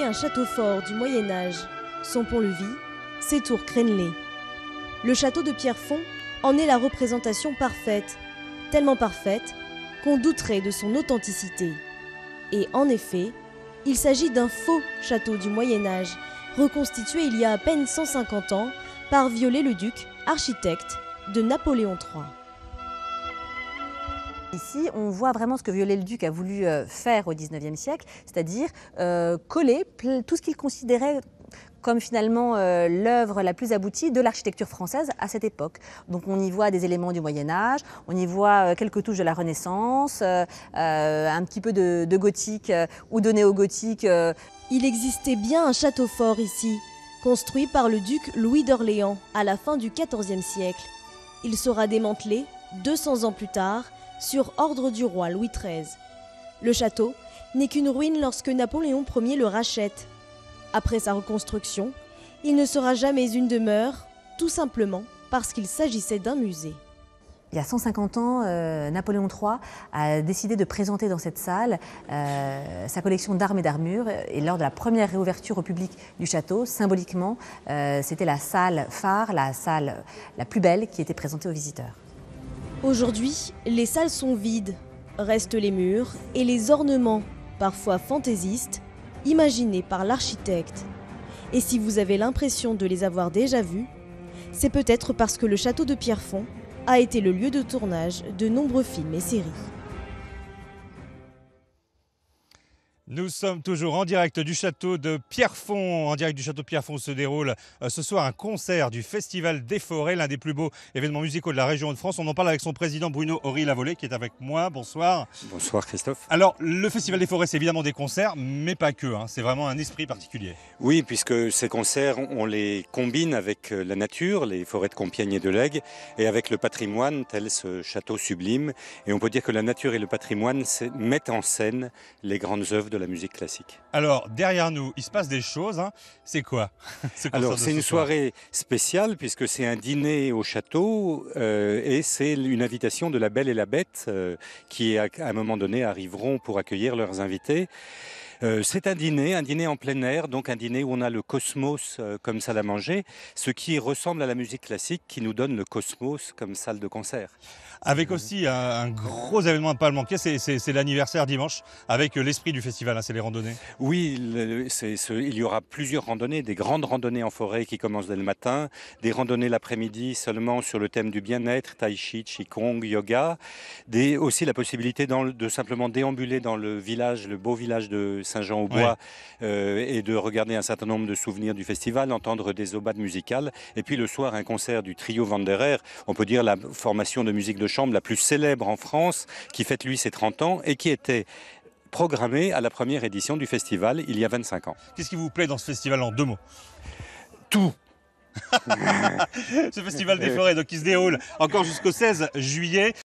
un château fort du Moyen-Âge, son pont-levis, ses tours crénelées. Le château de Pierrefonds en est la représentation parfaite, tellement parfaite qu'on douterait de son authenticité. Et en effet, il s'agit d'un faux château du Moyen-Âge, reconstitué il y a à peine 150 ans par Viollet-le-Duc, architecte de Napoléon III. Ici, on voit vraiment ce que Viollet-le-Duc a voulu faire au XIXe siècle, c'est-à-dire coller tout ce qu'il considérait comme finalement l'œuvre la plus aboutie de l'architecture française à cette époque. Donc on y voit des éléments du Moyen-Âge, on y voit quelques touches de la Renaissance, un petit peu de gothique ou de néo-gothique. Il existait bien un château fort ici, construit par le duc Louis d'Orléans à la fin du XIVe siècle. Il sera démantelé 200 ans plus tard sur ordre du roi Louis XIII. Le château n'est qu'une ruine lorsque Napoléon Ier le rachète. Après sa reconstruction, il ne sera jamais une demeure, tout simplement parce qu'il s'agissait d'un musée. Il y a 150 ans, Napoléon III a décidé de présenter dans cette salle sa collection d'armes et d'armures. Et lors de la première réouverture au public du château, symboliquement, c'était la salle phare, la salle la plus belle qui était présentée aux visiteurs. Aujourd'hui, les salles sont vides. Restent les murs et les ornements, parfois fantaisistes, imaginés par l'architecte. Et si vous avez l'impression de les avoir déjà vus, c'est peut-être parce que le château de Pierrefonds a été le lieu de tournage de nombreux films et séries. Nous sommes toujours en direct du château de Pierrefonds. En direct du château de Pierrefonds se déroule ce soir un concert du Festival des Forêts, l'un des plus beaux événements musicaux de la région de France. On en parle avec son président Bruno Ory-Lavallée qui est avec moi. Bonsoir. Bonsoir Christophe. Alors, le Festival des Forêts, c'est évidemment des concerts, mais pas que. C'est vraiment un esprit particulier. Oui, puisque ces concerts, on les combine avec la nature, les forêts de Compiègne et de l'Aigle, et avec le patrimoine, tel ce château sublime. Et on peut dire que la nature et le patrimoine mettent en scène les grandes œuvres de la musique classique. Alors, derrière nous, il se passe des choses. C'est quoi Alors, c'est une soirée spéciale puisque c'est un dîner au château et c'est une invitation de la Belle et la Bête qui, à un moment donné, arriveront pour accueillir leurs invités. C'est un dîner en plein air, donc un dîner où on a le cosmos comme salle à manger, ce qui ressemble à la musique classique qui nous donne le cosmos comme salle de concert. Avec aussi un gros événement à ne pas le manquer, c'est l'anniversaire dimanche, avec l'esprit du festival, c'est les randonnées. Oui, il y aura plusieurs randonnées, des grandes randonnées en forêt qui commencent dès le matin, des randonnées l'après-midi seulement sur le thème du bien-être, tai chi, qigong, yoga, aussi la possibilité de simplement déambuler dans le village, le beau village de Saint-Jean-au-Bois, et de regarder un certain nombre de souvenirs du festival, entendre des aubades musicales, et puis le soir un concert du trio Vanderer, on peut dire la formation de musique de chambre la plus célèbre en France, qui fête lui ses 30 ans et qui était programmée à la première édition du festival il y a 25 ans. Qu'est-ce qui vous plaît dans ce festival en 2 mots? Tout. Ce festival des forêts donc, qui se déroule encore jusqu'au 16 juillet.